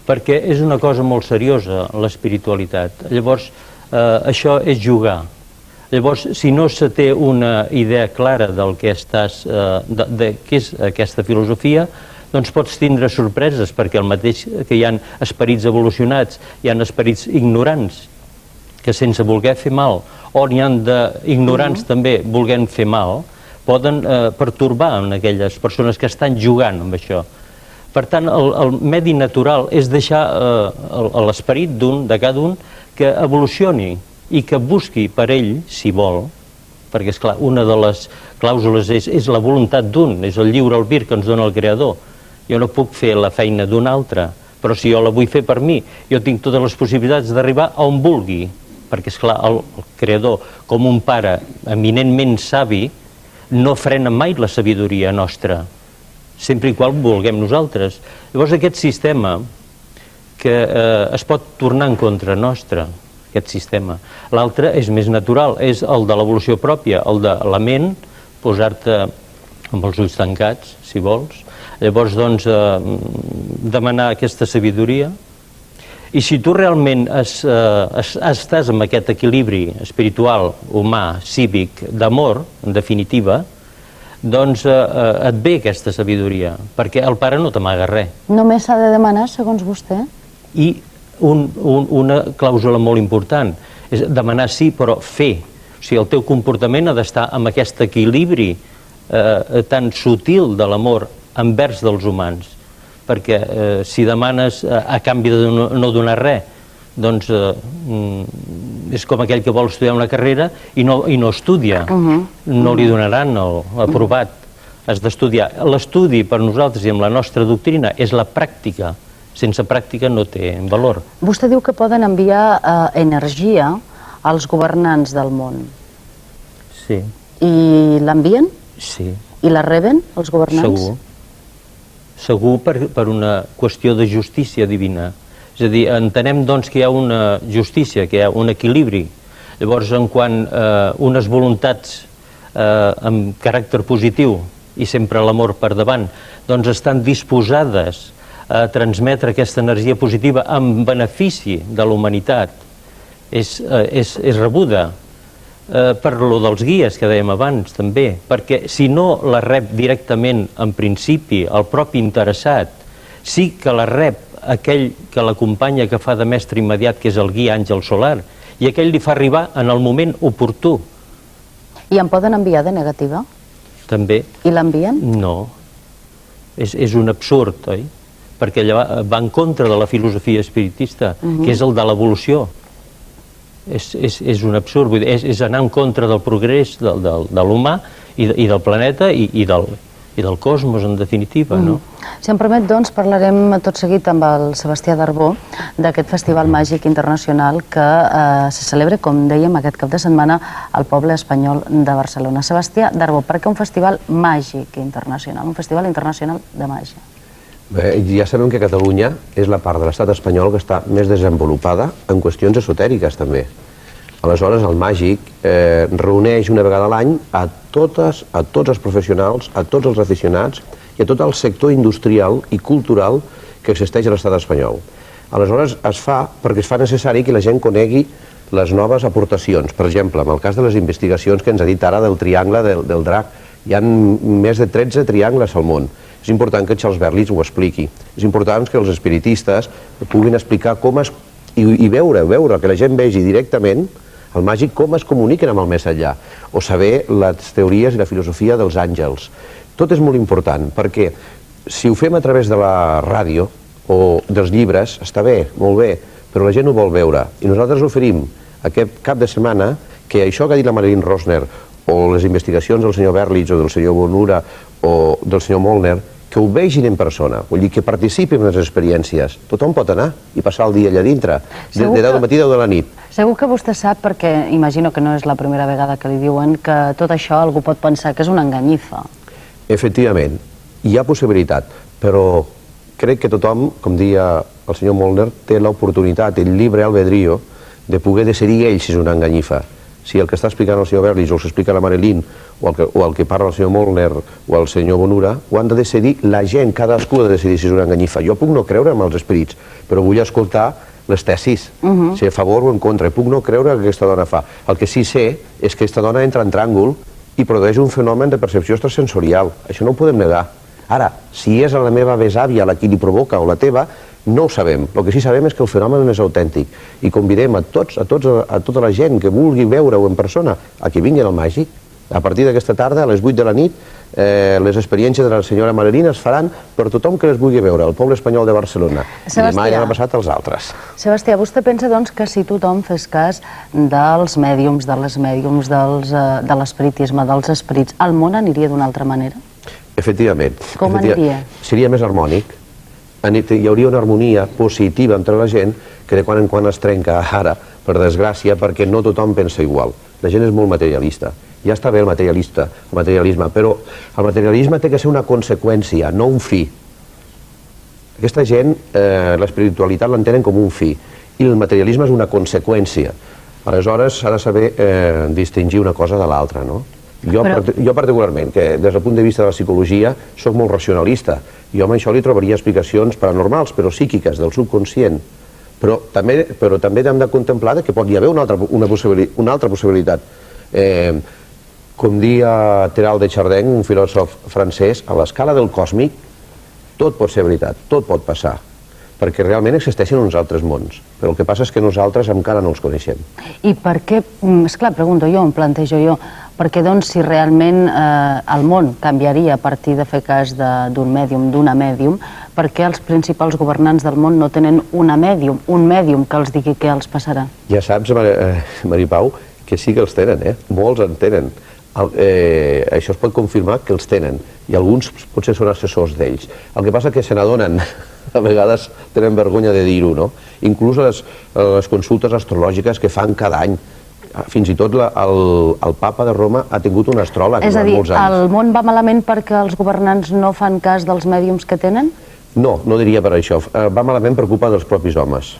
Perquè és una cosa molt seriosa, l'espiritualitat. Llavors, això és jugar. Llavors, si no se té una idea clara del que de què és aquesta filosofia, doncs pots tindre sorpreses, perquè el mateix que hi ha esperits evolucionats, hi ha esperits ignorants, que sense voler fer mal, o n'hi ha d'ignorants també volent fer mal, poden pertorbar en aquelles persones que estan jugant amb això. Per tant, el medi natural és deixar l'esperit de cada un que evolucioni i que busqui per ell, si vol, perquè, esclar, una de les clàusules és la voluntat d'un, és el lliure albir que ens dona el Creador. Jo no puc fer la feina d'un altre, però si jo la vull fer per mi, jo tinc totes les possibilitats d'arribar a on vulgui, perquè, esclar, el Creador, com un pare eminentment savi, no frena mai la sabidoria nostra, sempre i qual vulguem nosaltres. Llavors aquest sistema que es pot tornar en contra nostra, aquest sistema. L'altre és més natural, és el de l'evolució pròpia, el de la ment, posar-te amb els ulls tancats, si vols, llavors doncs demanar aquesta sabidoria, i si tu realment estàs en aquest equilibri espiritual, humà, cívic, d'amor, en definitiva, doncs et ve aquesta sabidoria, perquè el pare no t'amaga res. Només s'ha de demanar, segons vostè? I una clàusula molt important és demanar sí, però fer. O sigui, el teu comportament ha d'estar amb aquest equilibri tan sutil de l'amor envers dels humans, perquè si demanes a canvi de no donar res, doncs és com aquell que vol estudiar una carrera i no estudia, no li donaran aprovat. Has d'estudiar. L'estudi per nosaltres i amb la nostra doctrina és la pràctica. Sense pràctica no té valor. Vostè diu que poden enviar energia als governants del món. Sí. I l'envien? Sí. I la reben, els governants? Segur. Segur per una qüestió de justícia divina. És a dir, entenem doncs que hi ha una justícia, que hi ha un equilibri. Llavors, en quant unes voluntats amb caràcter positiu i sempre l'amor per davant, doncs estan disposades a transmetre aquesta energia positiva en benefici de la humanitat, és rebuda. Per lo dels guies que dèiem abans també, perquè si no la rep directament en principi el propi interessat, sí que la rep aquell que l'acompanya, que fa de mestre immediat, que és el guia àngel solar, i aquell li fa arribar en el moment oportú. I en poden enviar de negativa? També. I l'envien? No. És un absurd, oi? Perquè allà va en contra de la filosofia espiritista, que és el de l'evolució. És un absurd, vull dir, és anar en contra del progrés de l'humà i del planeta i del cosmos, en definitiva, no? Si em permet, doncs, parlarem tot seguit amb el Sebastià Darbó d'aquest Festival Màgic Internacional que se celebra, com dèiem, aquest cap de setmana al poble espanyol de Barcelona. Sebastià Darbó, per què un festival màgic internacional, un festival internacional de màgia? Bé, ja sabem que Catalunya és la part de l'estat espanyol que està més desenvolupada en qüestions esotèriques també. Aleshores, el màgic reuneix una vegada a l'any a tots els professionals, a tots els aficionats i a tot el sector industrial i cultural que existeix a l'estat espanyol. Aleshores, es fa perquè es fa necessari que la gent conegui les noves aportacions. Per exemple, en el cas de les investigacions que ens ha dit ara del triangle del drac, hi ha més de 13 triangles al món. És important que Charles Berlitz ho expliqui. És important que els espiritistes puguin explicar com i veure, que la gent vegi directament el màgic com es comuniquen amb el més enllà, o saber les teories i la filosofia dels àngels. Tot és molt important, perquè si ho fem a través de la ràdio o dels llibres, està bé, molt bé, però la gent ho vol veure. I nosaltres oferim aquest cap de setmana que això que ha dit la Marilyn Rosner, o les investigacions del senyor Berlitz o del senyor Bonura o del senyor Molnar, que ho vegin en persona, vull dir que participin en les experiències. Tothom pot anar i passar el dia allà dintre, de 10 del matí a 10 de la nit. Segur que vostè sap, perquè imagino que no és la primera vegada que li diuen, que tot això algú pot pensar que és una enganyifa. Efectivament, hi ha possibilitat, però crec que tothom, com deia el senyor Molnar, té l'oportunitat, el llibre albedrío, de poder decidir ell si és una enganyifa. Si el que està explicant el senyor Berlitz o el que explica la Marilyn o el que parla el senyor Molnar o el senyor Bonura, ho han de decidir la gent, cadascú ha de decidir si és una enganyifa. Jo puc no creure en els espirits, però vull escoltar les tesis, si a favor o en contra. Puc no creure que aquesta dona fa. El que sí sé és que aquesta dona entra en tràngol i produeix un fenomen de percepció extrasensorial. Això no ho podem negar. Ara, si és la meva besàvia la qui li provoca o la teva, no ho sabem. El que sí sabem és que el fenomen és autèntic i convidem a tota la gent que vulgui veure-ho en persona a que vinguin al Màgic. A partir d'aquesta tarda, a les 8 de la nit, les experiències de la senyora Marilyn es faran per tothom que les vulgui veure, el poble espanyol de Barcelona. I demà ja ha passat als altres. Sebastià, vostè pensa doncs que si tothom fes cas dels mèdiums, de les mèdiums, de l'espiritisme, dels esperits, el món aniria d'una altra manera? Efectivament. Com aniria? Seria més harmònic. Hi hauria una harmonia positiva entre la gent que de quan en quan es trenca ara, per desgràcia, perquè no tothom pensa igual. La gent és molt materialista. Ja està bé el materialisme, però el materialisme té que ser una conseqüència, no un fi. Aquesta gent, l'espiritualitat l'entenen com un fi, i el materialisme és una conseqüència. Aleshores, s'ha de saber distingir una cosa de l'altra, no? Jo particularment, que des del punt de vista de la psicologia soc molt racionalista, jo amb això li trobaria explicacions paranormals, però psíquiques, del subconscient. Però també hem de contemplar que pot hi haver una altra possibilitat. Com dia Teral de Chardin, un filòsof francès, a l'escala del còsmic tot pot ser veritat, tot pot passar, perquè realment existeixen uns altres mons, però el que passa és que nosaltres encara no els coneixem. I per què, esclar, pregunto jo, em plantejo jo, perquè doncs si realment el món canviaria a partir de fer cas d'un mèdium, d'una mèdium, per què els principals governants del món no tenen un mèdium que els digui què els passarà? Ja saps, Maripau, que sí que els tenen, molts en tenen. Això es pot confirmar que els tenen, i alguns potser són assessors d'ells. El que passa és que se n'adonen, a vegades tenen vergonya de dir-ho, no? Inclús les consultes astrològiques que fan cada any. Fins i tot el papa de Roma ha tingut un astròleg durant molts anys. És a dir, el món va malament perquè els governants no fan cas dels mèdiums que tenen? No, no diria per això. Va malament per culpa dels propis homes.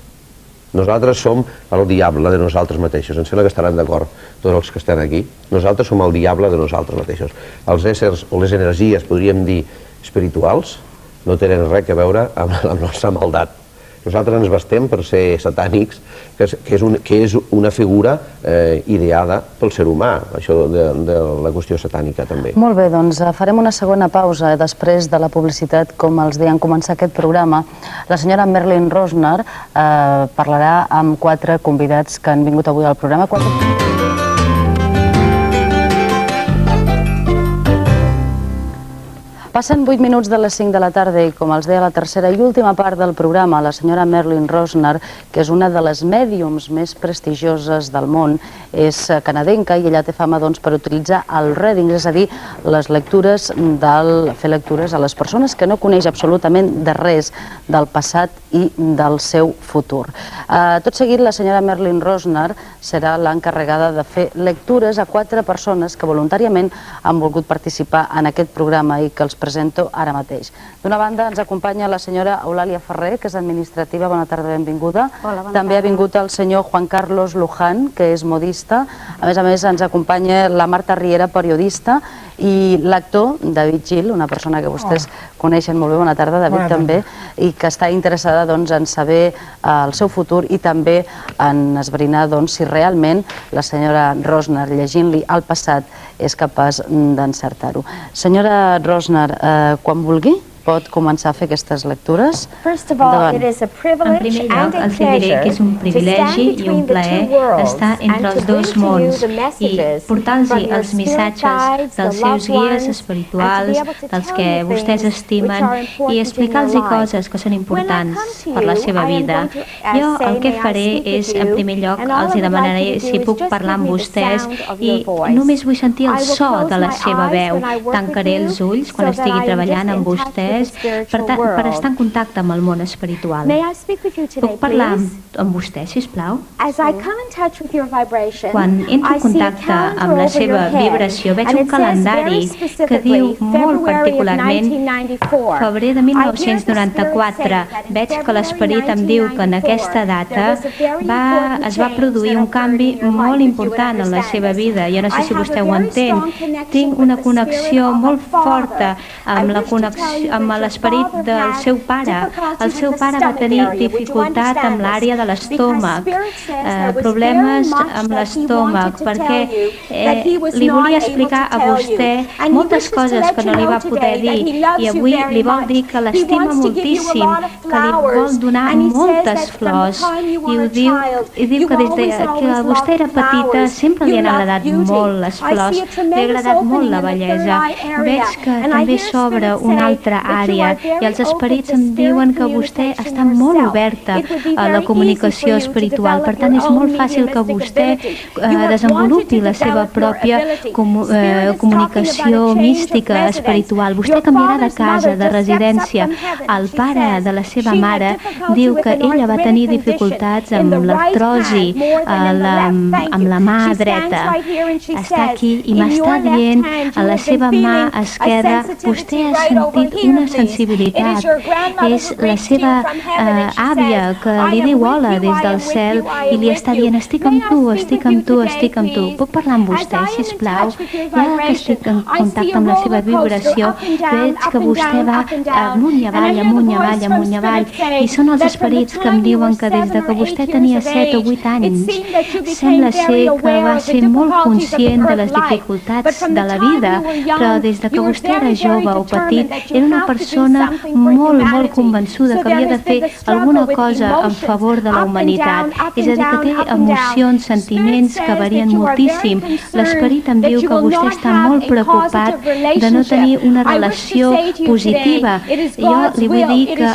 Nosaltres som el diable de nosaltres mateixos. Em sembla que estaran d'acord tots els que estan aquí. Nosaltres som el diable de nosaltres mateixos. Els éssers o les energies, podríem dir, espirituals, no tenen res a veure amb la nostra maldat. Nosaltres ens bastem per ser satànics, que és una figura ideada pel ser humà, això de la qüestió satànica també. Molt bé, doncs farem una segona pausa després de la publicitat, com els deia en començar aquest programa. La senyora Merlin Rosner parlarà amb 4 convidats que han vingut avui al programa. Passen 8 minuts de les 5 de la tarda i, com els deia, la tercera i última part del programa, la senyora Merlin Rosner, que és una de les mèdiums més prestigioses del món, és canadenca i ella té fama per utilitzar el reading, és a dir, fer lectures a les persones que no coneix absolutament de res del passat i del seu futur. Tot seguit, la senyora Merlin Rosner serà l'encarregada de fer lectures a 4 persones que voluntàriament han volgut participar en aquest programa i que els presento ara mateix. D'una banda ens acompanya la senyora Eulàlia Ferrer, que és administrativa. Bona tarda, benvinguda. També ha vingut el senyor Juan Carlos Luján, que és modista. A més, ens acompanya la Marta Riera, periodista, i l'actor David Gil, una persona que vostès coneixen molt bé. Bona tarda, David, també, i que està interessada en saber el seu futur i també en esbrinar si realment la senyora Rosner, llegint-li el passat, és capaç d'encertar-ho. Senyora Rosner, quan vulgui, pot començar a fer aquestes lectures? En primer lloc, els diré que és un privilegi i un plaer estar entre els dos mons i portar-los els missatges dels seus guies espirituals, dels que vostès estimen, i explicar-los coses que són importants per la seva vida. Jo el que faré és, en primer lloc, els demanaré si puc parlar amb vostès i només vull sentir el so de la seva veu. Tancaré els ulls quan estigui treballant amb vostès per estar en contacte amb el món espiritual. Puc parlar amb vostè, sisplau? Quan entro en contacte amb la seva vibració, veig un calendari que diu molt particularment febrer de 1994. Veig que l'esperit em diu que en aquesta data es va produir un canvi molt important en la seva vida. Jo no sé si vostè ho entén. Tinc una connexió molt forta amb l'esperit del seu pare. El seu pare va tenir dificultat amb l'àrea de l'estómac, problemes amb l'estómac, perquè li volia explicar a vostè moltes coses que no li va poder dir, i avui li vol dir que l'estima moltíssim, que li vol donar moltes flors, i diu que des que vostè era petita sempre li han agradat molt les flors, li ha agradat molt la bellesa. Veig que també s'obre una altra àrea i els esperits em diuen que vostè està molt oberta a la comunicació espiritual. Per tant, és molt fàcil que vostè desenvolupi la seva pròpia comunicació mística espiritual. Vostè canviarà de casa, de residència. El pare de la seva mare diu que ella va tenir dificultats amb l'artrosi, amb la mà dreta. Està aquí i m'està dient a la seva mà esquerra, vostè ha sentit una sensibilitat. És la seva àvia que li diu hola des del cel i li està dient estic amb tu, estic amb tu, estic amb tu. Puc parlar amb vostè, sisplau? Ja que estic en contacte amb la seva vibració, veig que vostè va amunt i avall, amunt i avall, amunt i avall, i són els esperits que em diuen que des que vostè tenia 7 o 8 anys sembla ser que va ser molt conscient de les dificultats de la vida, però des que vostè era jove o petit era una persona molt, molt convençuda que havia de fer alguna cosa en favor de la humanitat. És a dir, que té emocions, sentiments que varien moltíssim. L'esperit em diu que vostè està molt preocupat de no tenir una relació positiva. Jo li vull dir que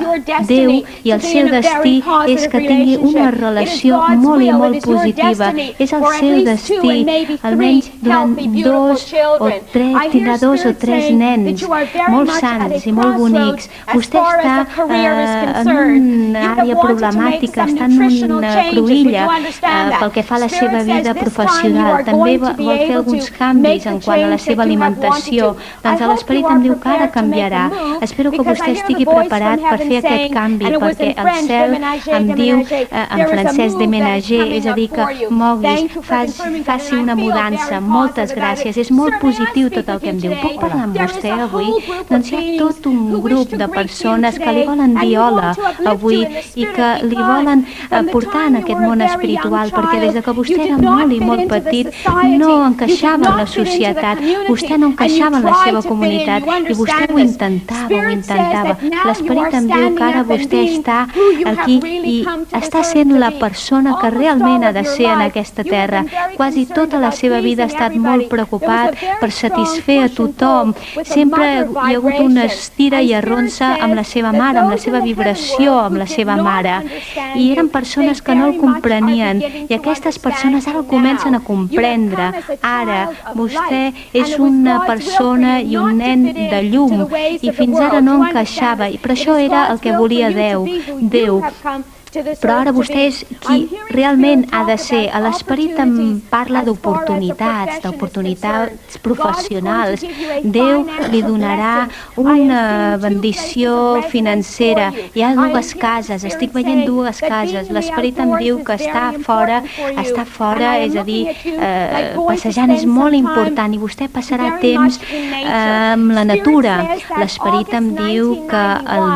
Déu i el seu destí és que tingui una relació molt i molt positiva. És el seu destí. Almenys durant tindrà 2 o 3 nens molt sants i molt bonics. Vostè està en una àrea problemàtica, està en una cruïlla pel que fa a la seva vida professional. També vol fer alguns canvis en quant a la seva alimentació. Doncs l'esperit em diu que ara canviarà. Espero que vostè estigui preparat per fer aquest canvi, perquè el cel em diu en francès déménager, és a dir, que moguis, faci una mudança. Moltes gràcies. És molt positiu tot el que em diu. Puc parlar amb vostè avui? Doncs hi ha tot un grup de persones que li volen dir hola avui i que li volen portar en aquest món espiritual, perquè des que vostè era molt i molt petit no encaixava en la societat, vostè no encaixava en la seva comunitat i vostè ho intentava. L'esperit em diu que ara vostè està aquí i està sent la persona que realment ha de ser en aquesta terra. Quasi tota la seva vida ha estat molt preocupat per satisfer a tothom. Sempre hi ha hagut una estira i arronsa amb la seva mare, amb la seva vibració amb la seva mare. I eren persones que no el comprenien i aquestes persones ara el comencen a comprendre. Ara vostè és una persona i un nen de llum i fins ara no encaixava, però això era el que volia Déu. Però ara vostè és qui realment ha de ser. L'esperit em parla d'oportunitats professionals. Déu li donarà una bendició financera. Hi ha 2 cases, estic veient 2 cases. L'esperit em diu que està fora, és a dir, passejant és molt important i vostè passarà temps amb la natura. L'esperit em diu que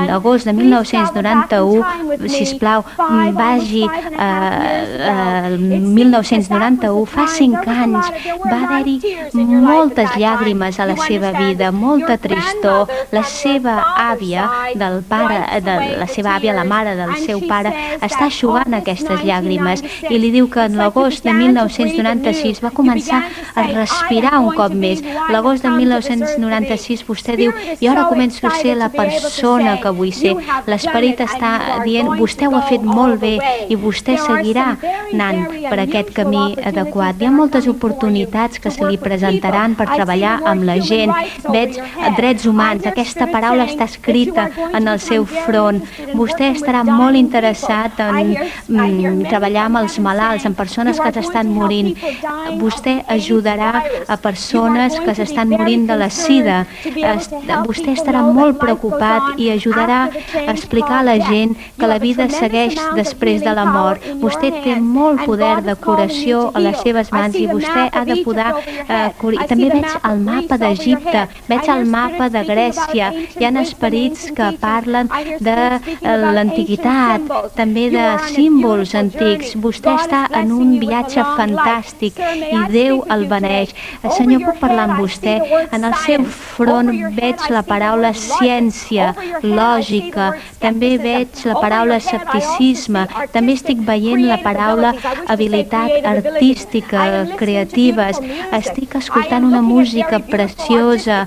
l'agost de 1991, sisplau, vagi el 1991, fa 5 anys, va haver-hi moltes llàgrimes a la seva vida, molta tristor. La seva àvia, la seva àvia, la mare del seu pare, està eixugant aquestes llàgrimes i li diu que en l'agost de 1996 va començar a respirar un cop més. L'agost de 1996 vostè diu, i ara començo a ser la persona que vull ser. L'esperit està dient, vostè ho ha fet molt bé i vostè seguirà anant per aquest camí adequat. Hi ha moltes oportunitats que se li presentaran per treballar amb la gent. Veig drets humans, aquesta paraula està escrita en el seu front. Vostè estarà molt interessat en treballar amb els malalts, amb persones que s'estan morint. Vostè ajudarà a persones que s'estan morint de la sida. Vostè estarà molt preocupat i ajudarà a explicar a la gent que la vida segueix després de la mort. Vostè té molt poder de curació a les seves mans i vostè ha de poder curar. També veig el mapa d'Egipte, veig el mapa de Grècia. Hi ha esperits que parlen de l'antiguitat, també de símbols antics. Vostè està en un viatge fantàstic i Déu el beneix. Senyor, puc parlar amb vostè? En el seu front veig la paraula ciència, lògica, també veig la paraula escepticisme, també estic veient la paraula habilitat artística, creatives, estic escoltant una música preciosa,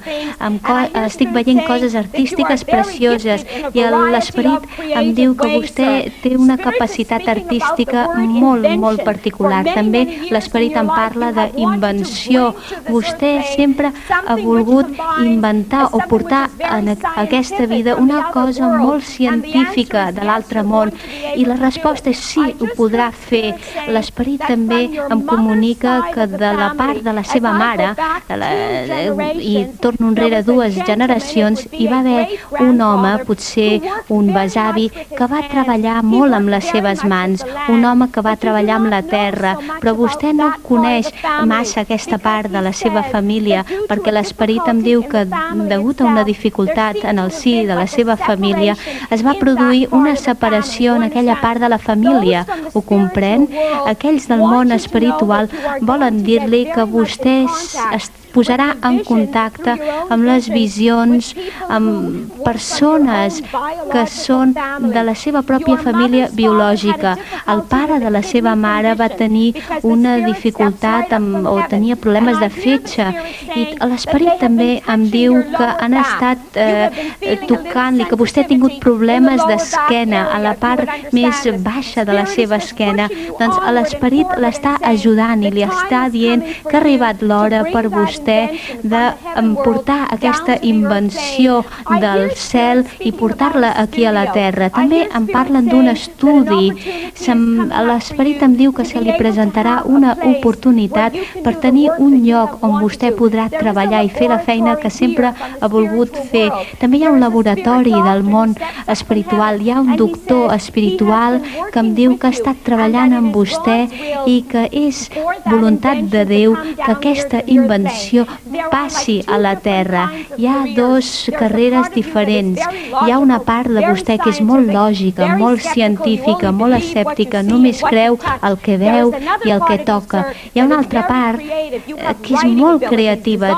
estic veient coses artístiques precioses i l'esperit em diu que vostè té una capacitat artística molt, molt particular. També l'esperit em parla d'invenció. Vostè sempre ha volgut inventar o portar en aquesta vida una cosa molt científica de l'altre món i la resposta és sí, ho podrà fer. L'esperit també em comunica que de la part de la seva mare, i torno enrere 2 generacions, hi va haver un home, potser un besavi, que va treballar molt amb les seves mans, un home que va treballar amb la terra, però vostè no coneix massa aquesta part de la seva família, perquè l'esperit em diu que degut a una dificultat en el si de la seva família es va produir una separació en aquella part de la família. Ho comprèn? Aquells del món espiritual volen dir-li que vostè es posarà en contacte amb les visions, amb persones que són de la seva pròpia família biològica. El pare de la seva mare va tenir una dificultat o tenia problemes de fetge i l'esperit també em diu que han estat tocant-li, que vostè ha tingut problemes d'esquena a la part més baixa de la seva esquena. Doncs l'esperit l'està ajudant i li està dient que ha arribat l'hora per vostè de portar aquesta invenció del cel i portar-la aquí a la Terra. També em parlen d'un estudi. L'esperit em diu que se li presentarà una oportunitat per tenir un lloc on vostè podrà treballar i fer la feina que sempre ha volgut fer. També hi ha un laboratori del món espiritual, hi ha un doctor espiritual que em diu que ha estat treballant amb vostè i que és voluntat de Déu que aquesta invenció passi a la Terra. Hi ha 2 carreres diferents. Hi ha una part de vostè que és molt lògica, molt científica, molt escèptica, només creu el que veu i el que toca. Hi ha una altra part que és molt creativa,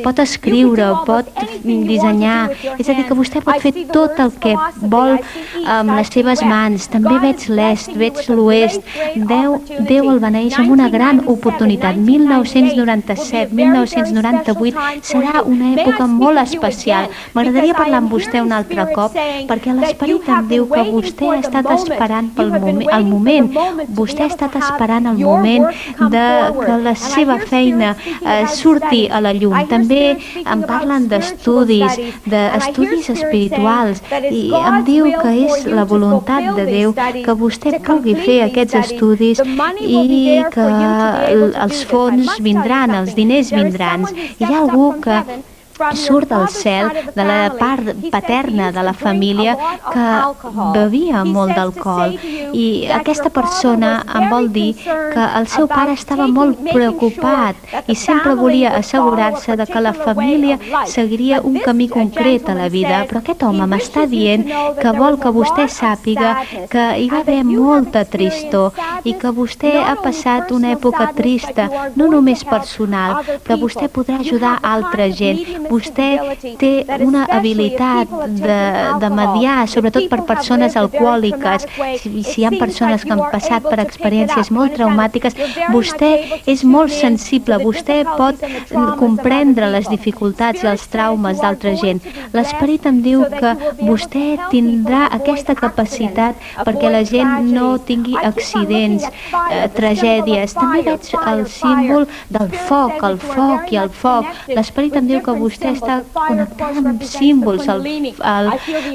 pot escriure, pot dissenyar, és a dir, que vostè pot fer tot el que vol amb les seves mans. També veig l'est, veig l'oest. Déu el beneix amb una gran oportunitat. 1997, 1998 serà una època molt especial. M'agradaria parlar amb vostè un altre cop perquè l'esperit em diu que vostè ha estat esperant el moment. Vostè ha estat esperant el moment que la seva feina surti a la llum. També em parlen d'estudis espirituals i em diu que és la voluntat de Déu que vostè pugui fer aquests estudis i que els fons vindran, els diners vindran. Hi ha algú que surt del cel, de la part paterna de la família, que bevia molt d'alcohol. I aquesta persona em vol dir que el seu pare estava molt preocupat i sempre volia assegurar-se de que la família seguiria un camí concret a la vida. Però aquest home m'està dient que vol que vostè sàpiga que hi va haver molta tristor i que vostè ha passat una època trista, no només personal, però vostè podrà ajudar altra gent. Vostè té una habilitat de mediar, sobretot per persones alcohòliques. Si hi ha persones que han passat per experiències molt traumàtiques, vostè és molt sensible, vostè pot comprendre les dificultats i els traumes d'altra gent. L'esperit em diu que vostè tindrà aquesta capacitat perquè la gent no tingui accidents, tragèdies. També veig el símbol del foc, el foc i el foc. L'esperit em diu que vostè està connectat amb símbols. El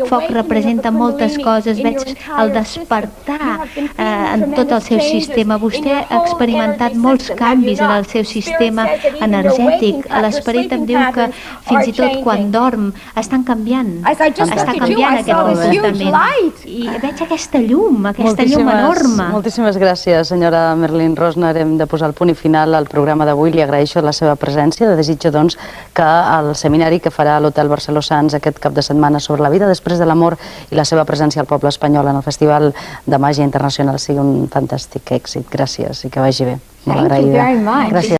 foc representa moltes coses. Veig el despertar en tot el seu sistema. Vostè ha experimentat molts canvis en el seu sistema energètic. L'esperit em diu que fins i tot quan dorm estan canviant. Està canviant aquest comportament. I veig aquesta llum enorme. Moltíssimes gràcies, senyora Merlin Rosner. Hem de posar el punt i final al programa d'avui. Li agraeixo la seva presència. Desitjo, doncs, que el seminari que farà a l'Hotel Barceló Sants aquest cap de setmana sobre la vida després de la mort i la seva presència al poble espanyol en el Festival de Màgia Internacional sigui un fantàstic èxit. Gràcies i que vagi bé. Molt agraïda. Gràcies.